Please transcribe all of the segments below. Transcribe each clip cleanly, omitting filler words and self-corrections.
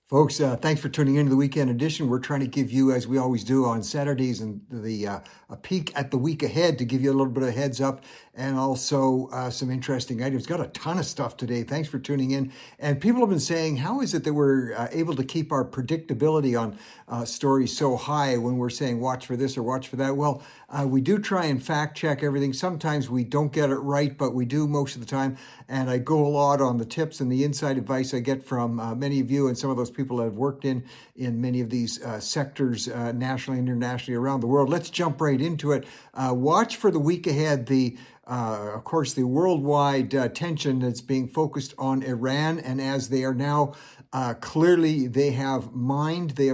Folks, thanks for tuning into the weekend edition. We're trying to give you, as we always do on Saturdays, and a peek at the week ahead to give you a little bit of heads up and also some interesting items. Got a ton of stuff today. Thanks for tuning in. And people have been saying, how is it that we're able to keep our predictability on stories so high when we're saying watch for this or watch for that? Well, we do try and fact check everything. Sometimes we don't get it right, but we do most of the time. And I go a lot on the tips and the inside advice I get from many of you and some of those people that have worked in many of these sectors nationally and internationally around the world. Let's jump right into it. Watch for the week ahead. Of course, the worldwide tension that's being focused on Iran, and as they are now clearly they have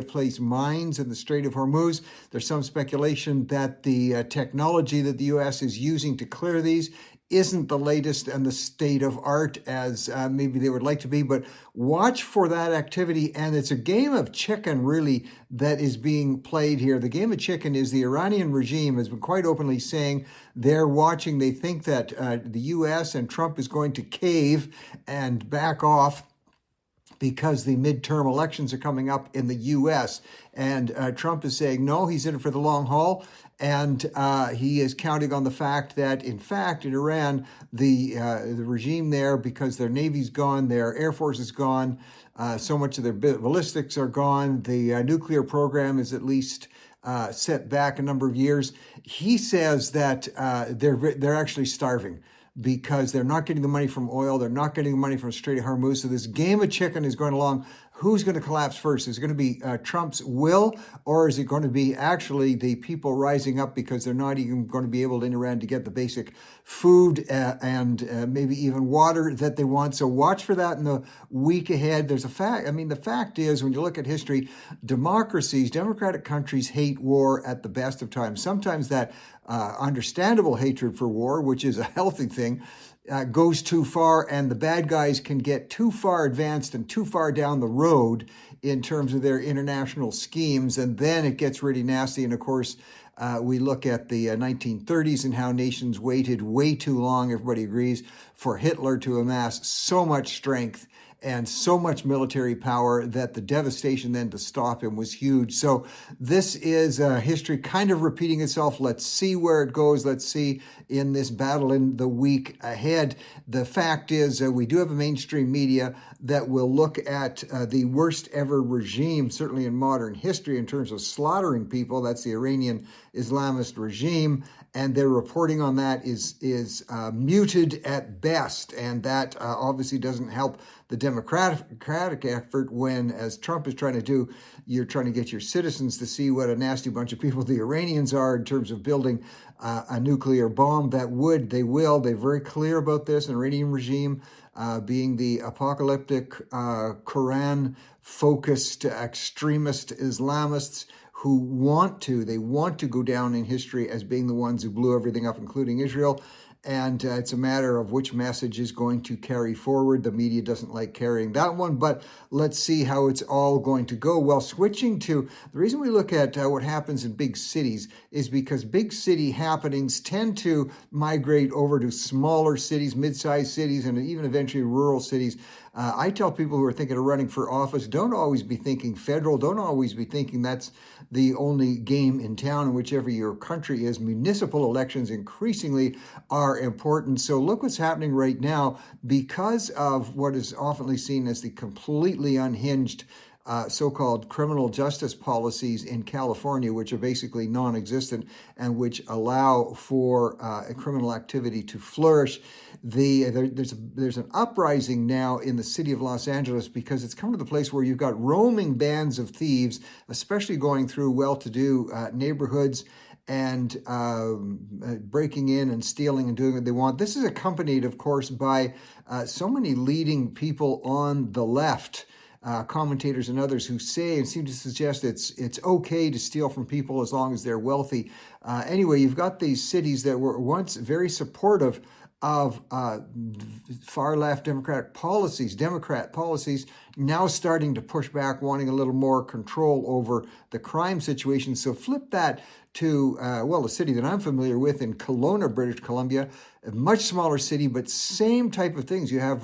placed mines in the Strait of Hormuz. There's some speculation that the technology that the U.S. is using to clear these isn't the latest and the state of art as maybe they would like to be, but watch for that activity. And it's a game of chicken, really, that is being played here. The game of chicken is the Iranian regime has been quite openly saying they're watching. They think that the U.S. and Trump is going to cave and back off because the midterm elections are coming up in the U.S. And Trump is saying, no, he's in it for the long haul. And he is counting on the fact that, in fact, in Iran, the regime there, because their Navy's gone, their Air Force is gone, so much of their ballistics are gone, the nuclear program is at least set back a number of years. He says that they're actually starving, because they're not getting the money from oil, they're not getting the money from Strait of Hormuz. So this game of chicken is going along. Who's going to collapse first? Is it going to be Trump's will, or is it going to be actually the people rising up because they're not even going to be able in Iran to get the basic food and maybe even water that they want? So watch for that in the week ahead. There's a fact. I mean, the fact is, when you look at history, democracies, democratic countries hate war at the best of times. Sometimes that understandable hatred for war, which is a healthy thing, goes too far, and the bad guys can get too far advanced and too far down the road in terms of their international schemes, and then it gets really nasty. And of course, we look at the 1930s and how nations waited way too long, everybody agrees, for Hitler to amass so much strength and so much military power that the devastation then to stop him was huge. So this is history kind of repeating itself. Let's see where it goes. Let's see in this battle in the week ahead. The fact is we do have a mainstream media that will look at the worst ever regime, certainly in modern history, in terms of slaughtering people. That's the Iranian Islamist regime. And their reporting on that is muted at best. And that obviously doesn't help the democratic effort when, as Trump is trying to do, you're trying to get your citizens to see what a nasty bunch of people the Iranians are in terms of building a nuclear bomb they will. They're very clear about this. An Iranian regime being the apocalyptic, Quran-focused extremist Islamists who want to go down in history as being the ones who blew everything up, including Israel. And it's a matter of which message is going to carry forward. The media doesn't like carrying that one, but let's see how it's all going to go. Well, switching to the reason we look at what happens in big cities is because big city happenings tend to migrate over to smaller cities, mid-sized cities, and even eventually rural cities. I tell people who are thinking of running for office, don't always be thinking federal, don't always be thinking that's the only game in town in whichever your country is. Municipal elections increasingly are important. So look what's happening right now because of what is often seen as the completely unhinged so-called criminal justice policies in California, which are basically non-existent and which allow for criminal activity to flourish. There's an uprising now in the city of Los Angeles because it's come to the place where you've got roaming bands of thieves, especially going through well-to-do neighborhoods and breaking in and stealing and doing what they want. This is accompanied, of course, by so many leading people on the left, commentators and others who say and seem to suggest it's okay to steal from people as long as they're wealthy. Anyway, you've got these cities that were once very supportive of far left Democrat policies, now starting to push back, wanting a little more control over the crime situation. So flip that to, a city that I'm familiar with in Kelowna, British Columbia, a much smaller city, but same type of things. You have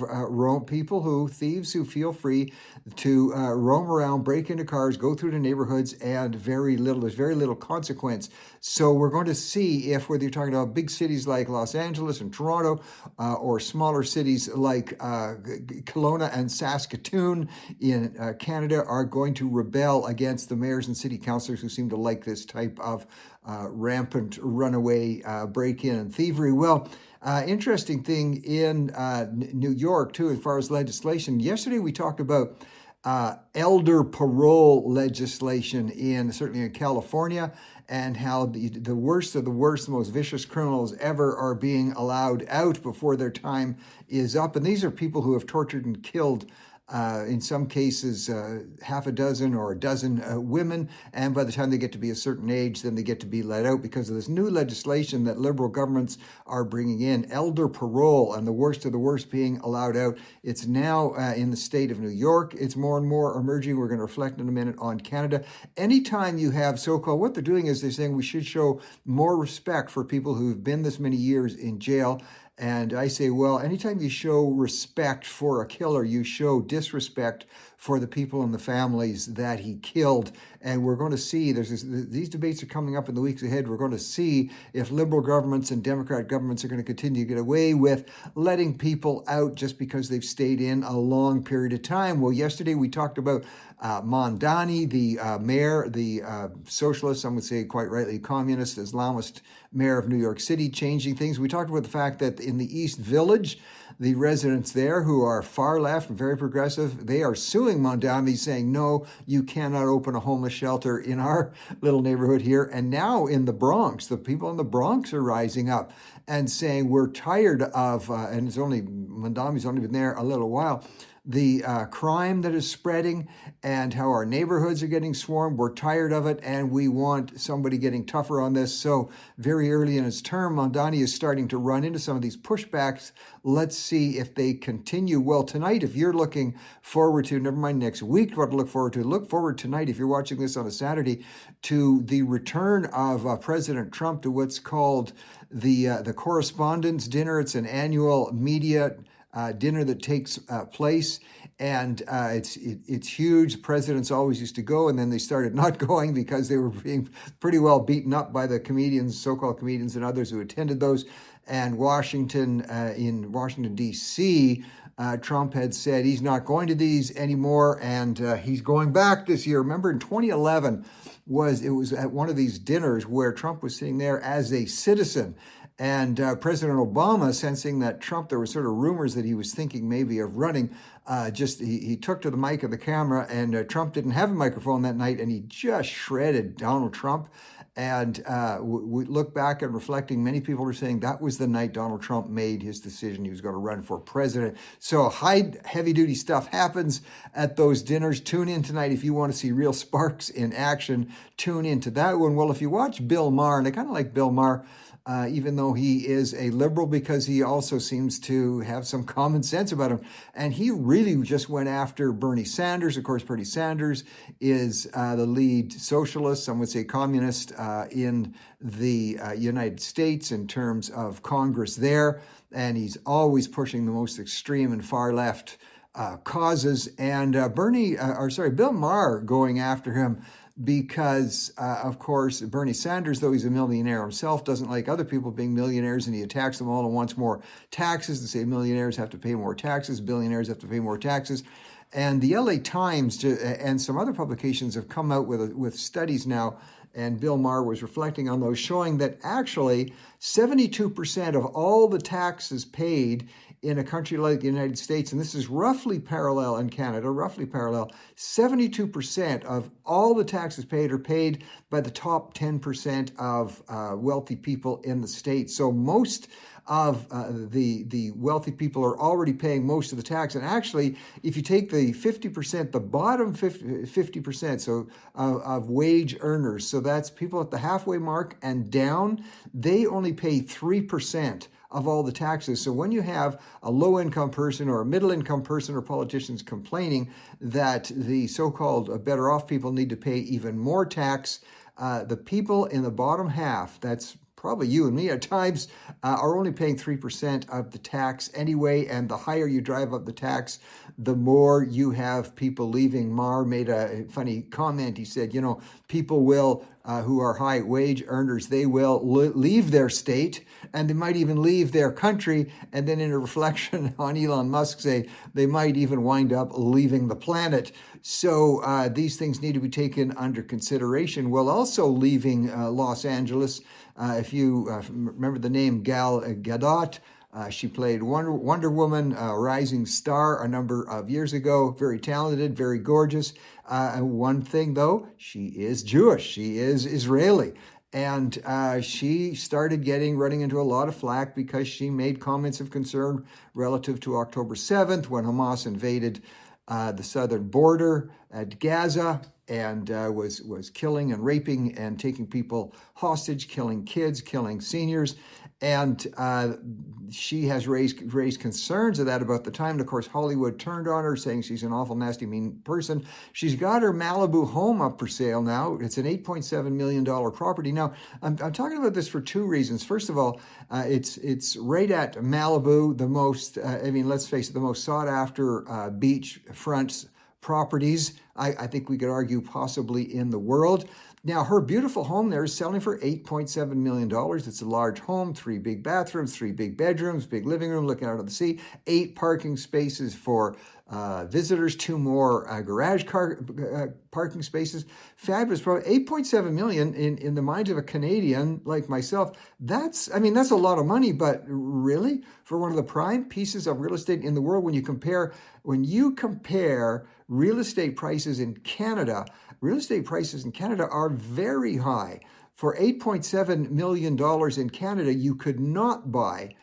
thieves who feel free to roam around, break into cars, go through the neighborhoods, and there's very little consequence. So we're going to see if, whether you're talking about big cities like Los Angeles and Toronto, or smaller cities like Kelowna and Saskatoon in Canada, are going to rebel against the mayors and city councilors who seem to like this type of rampant runaway break-in and thievery. Well, interesting thing in New York, too, as far as legislation. Yesterday we talked about elder parole legislation certainly in California, and how the worst of the worst, the most vicious criminals ever are being allowed out before their time is up. And these are people who have tortured and killed in some cases, half a dozen or a dozen women, and by the time they get to be a certain age, then they get to be let out because of this new legislation that liberal governments are bringing in, elder parole, and the worst of the worst being allowed out. It's now in the state of New York. It's more and more emerging. We're going to reflect in a minute on Canada. Anytime you have so-called, what they're doing is they're saying we should show more respect for people who've been this many years in jail. And I say, well, anytime you show respect for a killer, you show disrespect for the people and the families that he killed. And we're going to see, these debates are coming up in the weeks ahead. We're going to see if liberal governments and Democrat governments are going to continue to get away with letting people out just because they've stayed in a long period of time. Well, yesterday we talked about Mamdani, the mayor, the socialist, some would say quite rightly communist, Islamist mayor of New York City, changing things. We talked about the fact that in the East Village, the residents there who are far left and very progressive, they are suing Mamdani, saying, no, you cannot open a homeless shelter in our little neighborhood here. And now in the Bronx, the people in the Bronx are rising up and saying, we're tired of, and Mamdani's only been there a little while, the crime that is spreading and how our neighborhoods are getting swarmed. We're tired of it, and we want somebody getting tougher on this. So very early in his term, Mamdani is starting to run into some of these pushbacks. Let's see if they continue. Well, tonight, if you're looking forward to, never mind next week, what to look forward tonight, if you're watching this on a Saturday, to the return of President Trump to what's called the Correspondents' Dinner. It's an annual media dinner that takes place, and it's huge. Presidents always used to go, and then they started not going because they were being pretty well beaten up by the comedians, so-called comedians, and others who attended those. And in Washington, D.C., Trump had said he's not going to these anymore, and he's going back this year. Remember, in 2011, it was at one of these dinners where Trump was sitting there as a citizen. And President Obama, sensing that Trump, there were sort of rumors that he was thinking maybe of running, he took to the mic of the camera, and Trump didn't have a microphone that night, and he just shredded Donald Trump. And we look back and reflecting, many people are saying that was the night Donald Trump made his decision he was going to run for president. So heavy-duty stuff happens at those dinners. Tune in tonight if you want to see real sparks in action. Tune into that one. Well, if you watch Bill Maher, and I kind of like Bill Maher, even though he is a liberal, because he also seems to have some common sense about him. And he really just went after Bernie Sanders. Of course, Bernie Sanders is the lead socialist, some would say communist, in the United States in terms of Congress there. And he's always pushing the most extreme and far left causes. And Bill Maher going after him because, of course, Bernie Sanders, though he's a millionaire himself, doesn't like other people being millionaires, and he attacks them all and wants more taxes and say millionaires have to pay more taxes, billionaires have to pay more taxes. And the LA Times and some other publications have come out with studies now, and Bill Maher was reflecting on those, showing that actually 72% of all the taxes paid in a country like the United States, and this is roughly parallel in Canada, 72% of all the taxes paid are paid by the top 10% of wealthy people in the state. So most of the wealthy people are already paying most of the tax. And actually, if you take the 50%, the bottom 50%, so of wage earners, so that's people at the halfway mark and down, they only pay 3% of all the taxes. So when you have a low-income person or a middle-income person or politicians complaining that the so-called better-off people need to pay even more tax, the people in the bottom half, that's probably you and me at times, are only paying 3% of the tax anyway, and the higher you drive up the tax, the more you have people leaving. Marr made a funny comment. He said, people will, who are high wage earners, they will leave their state, and they might even leave their country, and then in a reflection on Elon Musk, say they might even wind up leaving the planet. So these things need to be taken under consideration. While also leaving Los Angeles, if you remember the name Gal Gadot, she played Wonder Woman, rising star a number of years ago. Very talented, very gorgeous. One thing, though, she is Jewish. She is Israeli. And she started running into a lot of flack because she made comments of concern relative to October 7th when Hamas invaded the southern border at Gaza and was killing and raping and taking people hostage, killing kids, killing seniors. And she has raised concerns of that about the time. And of course, Hollywood turned on her, saying she's an awful, nasty, mean person. She's got her Malibu home up for sale now. It's an $8.7 million property. Now, I'm talking about this for two reasons. First of all, it's right at Malibu, the most, let's face it, the most sought after beachfront properties, I think we could argue possibly in the world. Now, her beautiful home there is selling for $8.7 million. It's a large home, 3 big bathrooms, 3 big bedrooms, big living room looking out on the sea, 8 parking spaces for visitors, 2 more garage parking spaces. Fabulous. $8.7 million in the minds of a Canadian like myself. That's a lot of money, but really, for one of the prime pieces of real estate in the world, when you compare real estate prices in Canada, real estate prices in Canada are very high. For $8.7 million in Canada, you could not buy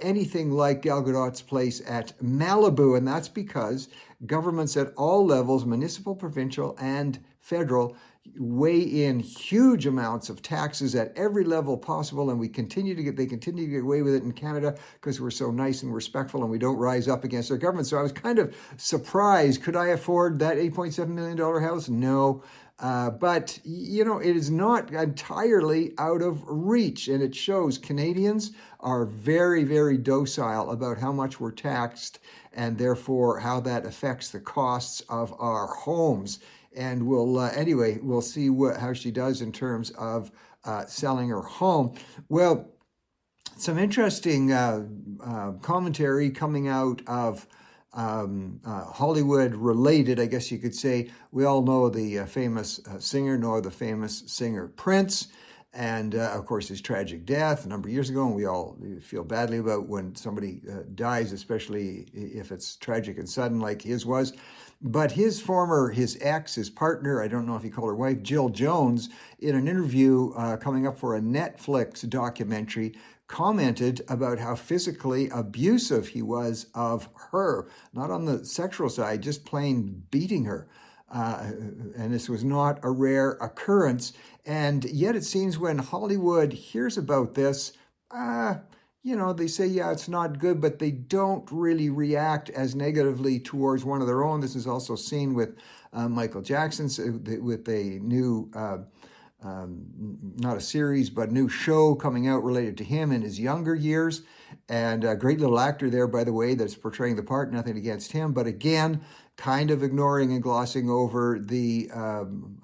anything like Gal Gadot's place at Malibu, and that's because governments at all levels, municipal, provincial, and federal, weigh in huge amounts of taxes at every level possible, and they continue to get away with it in Canada because we're so nice and respectful and we don't rise up against our government. So I was kind of surprised. Could I afford that $8.7 million house? No. But, it is not entirely out of reach, and it shows Canadians are very, very docile about how much we're taxed and therefore how that affects the costs of our homes. And we'll see how she does in terms of selling her home. Well, some interesting commentary coming out of Hollywood related, I guess you could say. We all know the famous singer, nor the famous singer Prince, and of course his tragic death a number of years ago, and we all feel badly about when somebody dies, especially if it's tragic and sudden like his was. But his ex, his partner, I don't know if he called her wife, Jill Jones, in an interview coming up for a Netflix documentary, commented about how physically abusive he was of her, not on the sexual side, just plain beating her. And this was not a rare occurrence. And yet it seems when Hollywood hears about this, they say, yeah, it's not good, but they don't really react as negatively towards one of their own. This is also seen with Michael Jackson, with a new not a series, but new show coming out related to him in his younger years. And a great little actor there, by the way, that's portraying the part. Nothing against him, but again, kind of ignoring and glossing over the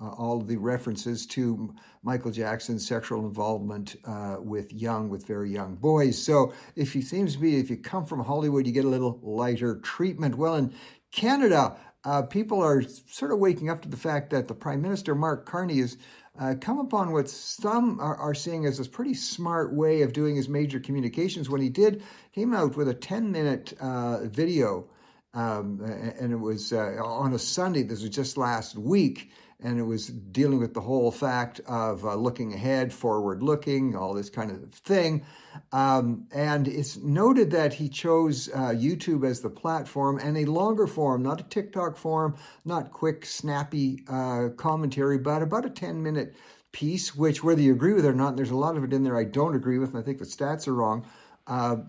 all of the references to Michael Jackson's sexual involvement with very young boys. So if you come from Hollywood, you get a little lighter treatment. Well, in Canada, people are sort of waking up to the fact that the Prime Minister, Mark Carney, has come upon what some are seeing as a pretty smart way of doing his major communications. When he came out with a 10-minute video, and it was on a Sunday. This was just last week, and it was dealing with the whole fact of looking ahead, forward-looking, all this kind of thing. And it's noted that he chose YouTube as the platform, and a longer form, not a TikTok form, not quick, snappy commentary, but about a 10-minute piece, which whether you agree with it or not, there's a lot of it in there I don't agree with, and I think the stats are wrong,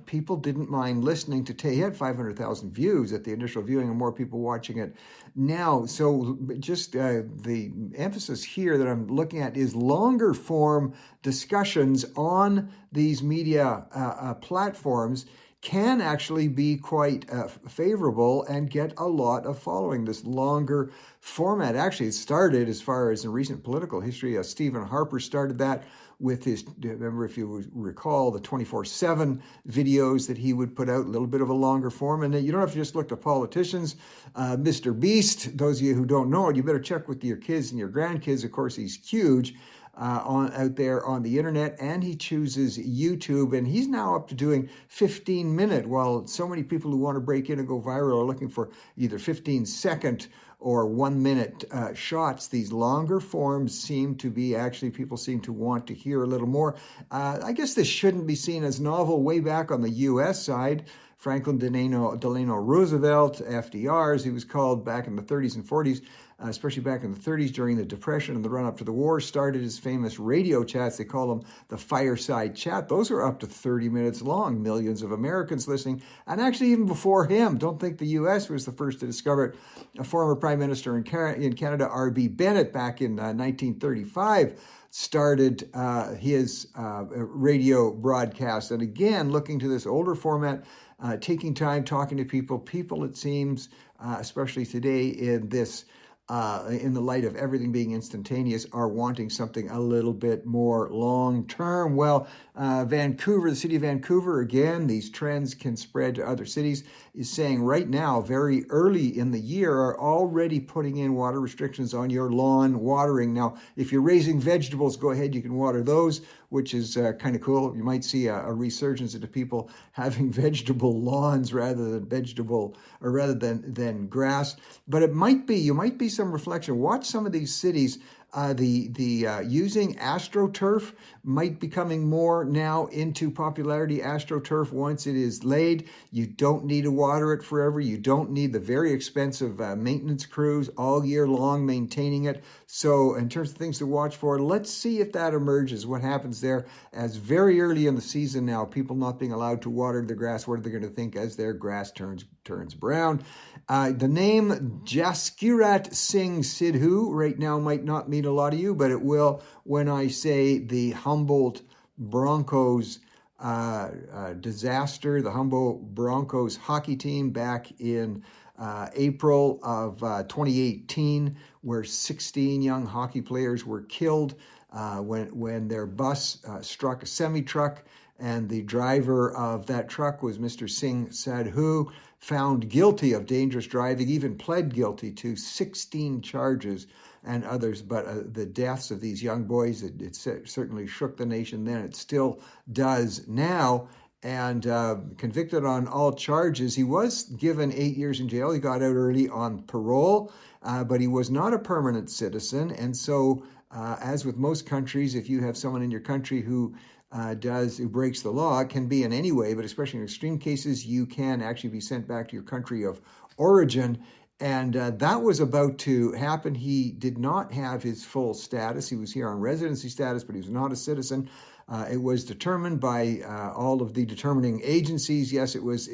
people didn't mind listening to. He had 500,000 views at the initial viewing, and more people watching it now. So just the emphasis here that I'm looking at is longer form discussions on these media platforms can actually be quite favorable and get a lot of following. This longer format, actually, it started, as far as in recent political history, Stephen Harper started that with his, remember, if you recall, the 24/7 videos that he would put out, a little bit of a longer form. And you don't have to just look to politicians. Mr. Beast, those of you who don't know it, you better check with your kids and your grandkids. Of course, he's huge out there on the internet, and he chooses YouTube, and he's now up to doing 15-minute, while so many people who want to break in and go viral are looking for either 15-second or 1-minute shots. These longer forms seem to be, actually, people seem to want to hear a little more. I guess this shouldn't be seen as novel. Way back on the U.S. side, Franklin Delano Roosevelt, FDR, as he was called back in the 30s and 40s, especially back in the 30s during the Depression and the run-up to the war, started his famous radio chats. They call them the fireside chat. Those are up to 30 minutes long, millions of Americans listening. And actually, even before him, don't think the U.S. was the first to discover it. A former Prime Minister in Canada, R.B. Bennett, back in 1935, started his radio broadcast. And again, looking to this older format, taking time, talking to people. People, it seems, especially today in this, in the light of everything being instantaneous, are wanting something a little bit more long-term. Well, Vancouver, the city of Vancouver, again, these trends can spread to other cities, is saying right now, very early in the year, are already putting in water restrictions on your lawn watering. Now, if you're raising vegetables, go ahead, you can water those, which is kind of cool. You might see a resurgence into people having vegetable lawns rather than grass. But it might be, you might be some reflection. Watch some of these cities. Using AstroTurf might be coming more now into popularity. AstroTurf, once it is laid, you don't need to water it forever. You don't need the very expensive maintenance crews all year long maintaining it. So in terms of things to watch for, let's see if that emerges, what happens there, as very early in the season now, people not being allowed to water the grass. What are they going to think as their grass turns brown? The name Jaskirat Singh Sidhu right now might not mean a lot of you, but it will when I say the Humboldt Broncos disaster. The Humboldt Broncos hockey team back in April of 2018, where 16 young hockey players were killed when their bus struck a semi-truck, and the driver of that truck was Mr. Singh Sadhu, found guilty of dangerous driving, even pled guilty to 16 charges and others. But the deaths of these young boys, it certainly shook the nation then. It still does now. And convicted on all charges. He was given 8 years in jail. He got out early on parole, but he was not a permanent citizen. And so, as with most countries, if you have someone in your country who breaks the law, it can be in any way, but especially in extreme cases, you can actually be sent back to your country of origin. And that was about to happen. He did not have his full status. He was here on residency status, but he was not a citizen. It was determined by all of the determining agencies. Yes, it was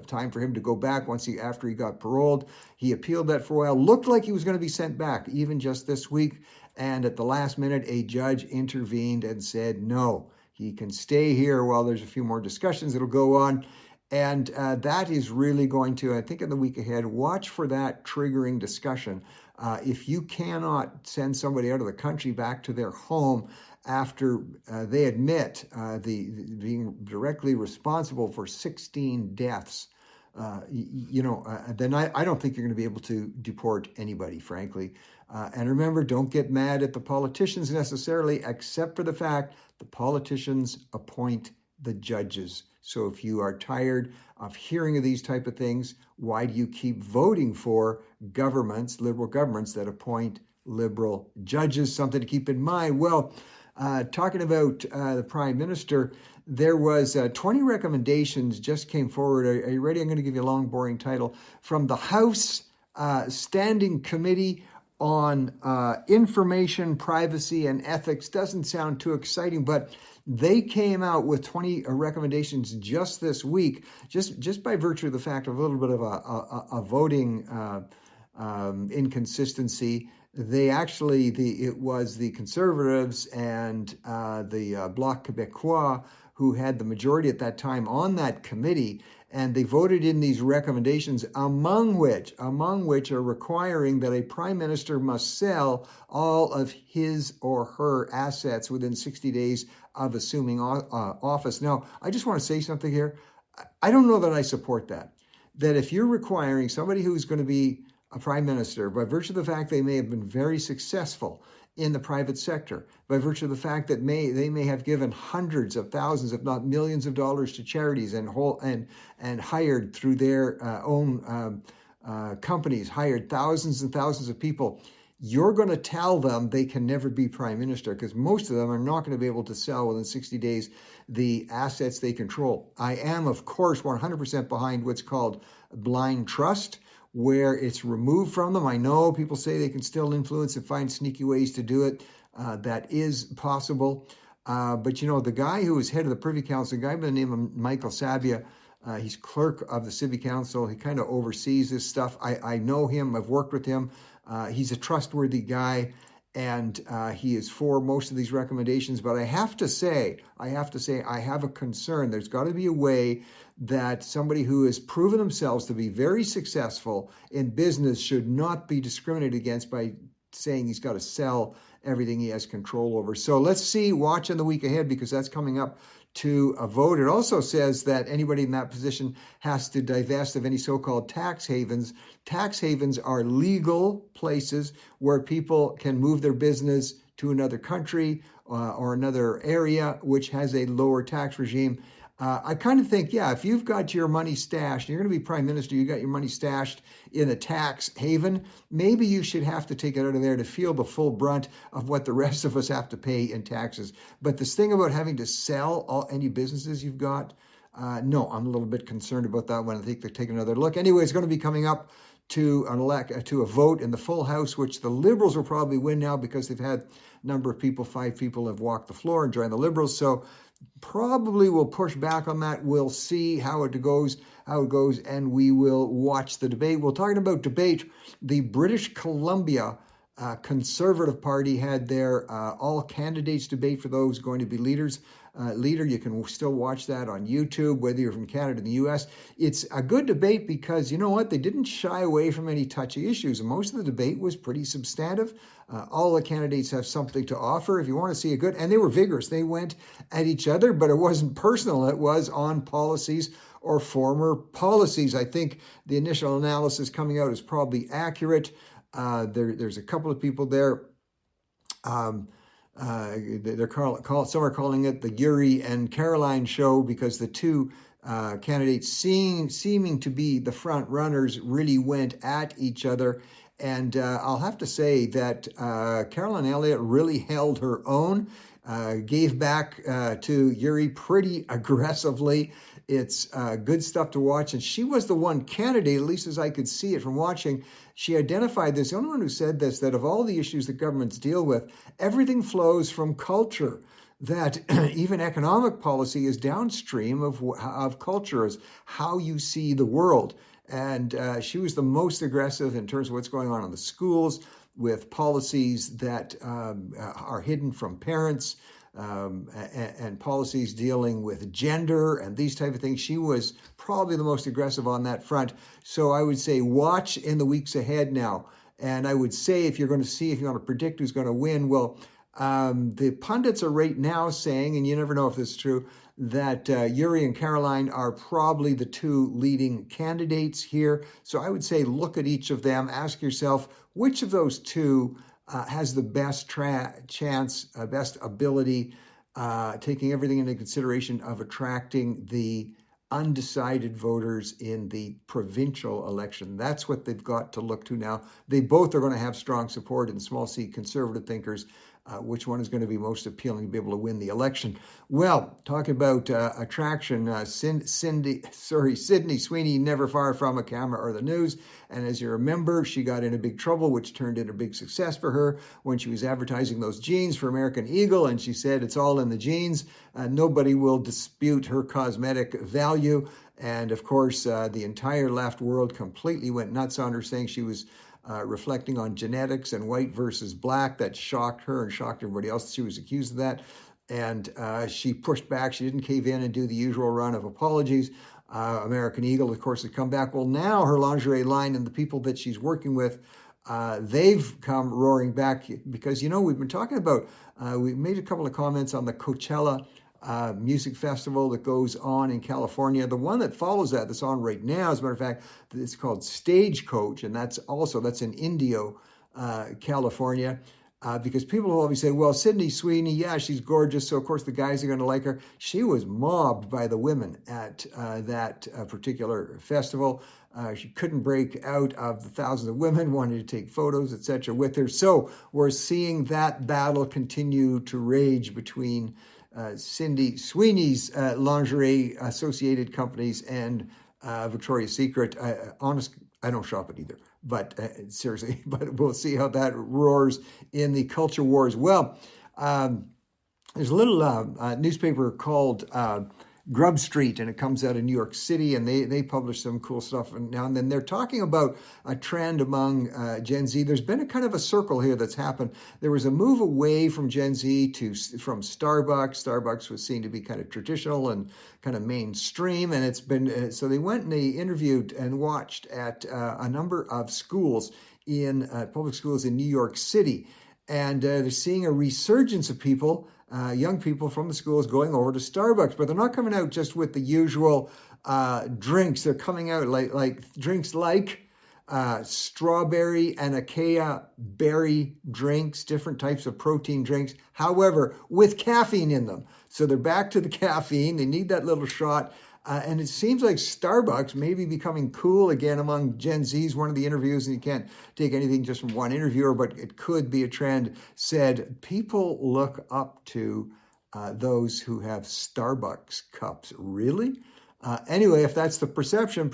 time for him to go back after he got paroled. He appealed that for a while. Looked like he was going to be sent back, even just this week. And at the last minute, a judge intervened and said, no, he can stay here while there's a few more discussions that'll go on. And that is really going to, I think in the week ahead, watch for that triggering discussion. If you cannot send somebody out of the country back to their home after they admit being directly responsible for 16 deaths, then I don't think you're going to be able to deport anybody, frankly. And remember, don't get mad at the politicians necessarily, except for the fact the politicians appoint the judges. So if you are tired of hearing of these type of things, why do you keep voting for governments, liberal governments, that appoint liberal judges? Something to keep in mind. Well, talking about the Prime Minister, there was 20 recommendations just came forward. Are you ready? I'm going to give you a long, boring title. From the House Standing Committee on information privacy and ethics doesn't sound too exciting, but they came out with 20 recommendations just this week, just by virtue of the fact of a little bit of a voting inconsistency. They actually, it was the Conservatives and the Bloc Québécois who had the majority at that time on that committee, and they voted in these recommendations, among which are requiring that a prime minister must sell all of his or her assets within 60 days of assuming office. Now, I just want to say something here. I don't know that I support that. That if you're requiring somebody who's going to be a prime minister, by virtue of the fact they may have been very successful in the private sector, by virtue of the fact that they may have given hundreds of thousands, if not millions of dollars to charities and hired through their own companies, hired thousands and thousands of people, you're going to tell them they can never be prime minister because most of them are not going to be able to sell within 60 days the assets they control. I am, of course, 100% behind what's called blind trust, where it's removed from them. I know people say they can still influence and find sneaky ways to do it. That is possible. But you know, the guy who was head of the Privy Council, a guy by the name of Michael Sabia, he's clerk of the Civil Council. He kind of oversees this stuff. I know him. I've worked with him. He's a trustworthy guy, and he is for most of these recommendations. But I have to say, I have a concern. There's got to be a way that somebody who has proven themselves to be very successful in business should not be discriminated against by saying he's got to sell everything he has control over. So let's see, watch in the week ahead, because that's coming up to a vote. It also says that anybody in that position has to divest of any so-called tax havens. Tax havens are legal places where people can move their business to another country or another area which has a lower tax regime. I kind of think, yeah, if you've got your money stashed, you're going to be prime minister, you got your money stashed in a tax haven, maybe you should have to take it out of there to feel the full brunt of what the rest of us have to pay in taxes. But this thing about having to sell any businesses you've got, no, I'm a little bit concerned about that one. I think they're taking another look. Anyway, it's going to be coming up to a vote in the full House, which the Liberals will probably win now because they've had a number of people, 5 people have walked the floor and joined the Liberals. So probably will push back on that. We'll see how it goes, and we will watch the debate. We're talking about debate. The British Columbia Conservative Party had their all candidates debate for those going to be leader. You can still watch that on YouTube, whether you're from Canada or the US. It's a good debate because, you know what, they didn't shy away from any touchy issues. And most of the debate was pretty substantive. All the candidates have something to offer. If you want to see a good, and they were vigorous. They went at each other, but it wasn't personal. It was on policies or former policies. I think the initial analysis coming out is probably accurate. There's a couple of people there. Some are calling it the Yuri and Caroline show because the two candidates seeming to be the front runners really went at each other. And I'll have to say that Caroline Elliott really held her own, gave back to Yuri pretty aggressively. It's good stuff to watch. And she was the one candidate, at least as I could see it from watching, she identified this, the only one who said this, that of all the issues that governments deal with, everything flows from culture, that even economic policy is downstream of culture, is how you see the world. And she was the most aggressive in terms of what's going on in the schools with policies that are hidden from parents, and policies dealing with gender and these type of things. She was probably the most aggressive on that front. So I would say watch in the weeks ahead now. And I would say if you want to predict who's going to win, well, the pundits are right now saying, and you never know if this is true, that Yuri and Caroline are probably the two leading candidates here. So I would say look at each of them, ask yourself which of those two has the best chance, best ability, taking everything into consideration of attracting the undecided voters in the provincial election. That's what they've got to look to now. They both are going to have strong support in small C conservative thinkers. which one is going to be most appealing to be able to win the election. Well, talking about attraction, Sydney Sweeney, never far from a camera or the news. And as you remember, she got into big trouble, which turned into a big success for her when she was advertising those jeans for American Eagle. And she said, it's all in the jeans. Nobody will dispute her cosmetic value. And of course, the entire left world completely went nuts on her, saying she was reflecting on genetics and white versus black. That shocked her and shocked everybody else. She was accused of that. And she pushed back. She didn't cave in and do the usual run of apologies. American Eagle, of course, has come back. Well, now her lingerie line and the people that she's working with, they've come roaring back because, we've been talking about, we made a couple of comments on the Coachella music festival that goes on in California. The one that follows that's on right now, as a matter of fact, it's called Stagecoach, and that's in Indio, California. Because people will always say, well, Sydney Sweeney, yeah, she's gorgeous, so of course the guys are going to like her. She was mobbed by the women at that particular festival. She couldn't break out of the thousands of women wanting to take photos, etc., with her. So we're seeing that battle continue to rage between Cindy Sweeney's lingerie associated companies and Victoria's Secret. I don't shop it either, but seriously, but we'll see how that roars in the culture wars. Well, there's a little newspaper called Grub Street, and it comes out of New York City, and they publish some cool stuff now and then. They're talking about a trend among Gen Z. There's been a kind of a circle here that's happened. There was a move away from Gen Z from Starbucks. Starbucks was seen to be kind of traditional and kind of mainstream, and it's been so they went and they interviewed and watched at a number of schools in public schools in New York City, and they're seeing a resurgence of people. Young people from the schools going over to Starbucks, but they're not coming out just with the usual drinks. They're coming out like drinks like strawberry and acacia berry drinks, different types of protein drinks, however, with caffeine in them. So they're back to the caffeine. They need that little shot. And it seems like Starbucks may be becoming cool again among Gen Zs. One of the interviews, and you can't take anything just from one interviewer, but it could be a trend, said people look up to those who have Starbucks cups. Really? Anyway, if that's the perception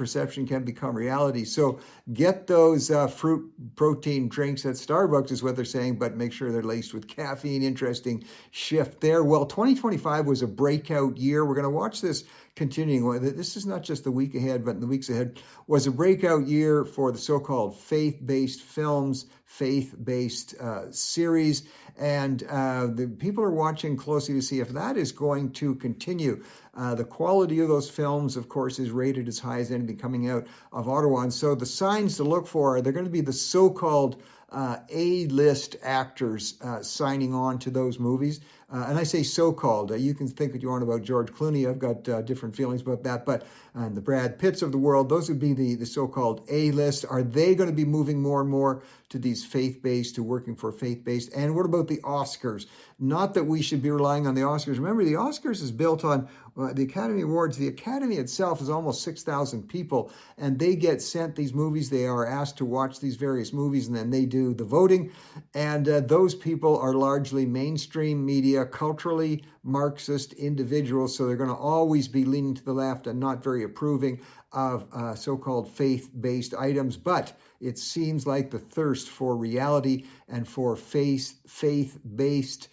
can become reality. So get those fruit protein drinks at Starbucks is what they're saying, but make sure they're laced with caffeine. Interesting shift there. Well, 2025 was a breakout year. We're going to watch this continuing. This is not just the week ahead, but in the weeks ahead was a breakout year for the so-called faith-based films, faith-based series. And the people are watching closely to see if that is going to continue. The quality of those films, of course, is rated as high as anything coming out of Ottawa. And so the signs to look for, they're going to be the so-called A-list actors signing on to those movies. And I say so-called. You can think what you want about George Clooney. I've got different feelings about that. But the Brad Pitts of the world, those would be the so-called A-list. Are they going to be moving more and more to these faith-based, to working for faith-based? And what about the Oscars? Not that we should be relying on the Oscars. Remember, the Oscars is built on the Academy Awards. The Academy itself is almost 6,000 people, and they get sent these movies. They are asked to watch these various movies, and then they do the voting. And those people are largely mainstream media, culturally Marxist individuals, so they're going to always be leaning to the left and not very approving of so-called faith-based items. But it seems like the thirst for reality and for faith-based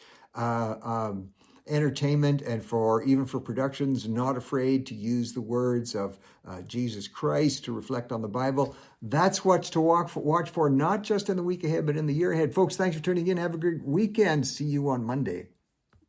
entertainment, and even for productions not afraid to use the words of Jesus Christ to reflect on the Bible. That's what's to watch for, not just in the week ahead, but in the year ahead. Folks, thanks for tuning in. Have a great weekend. See you on Monday.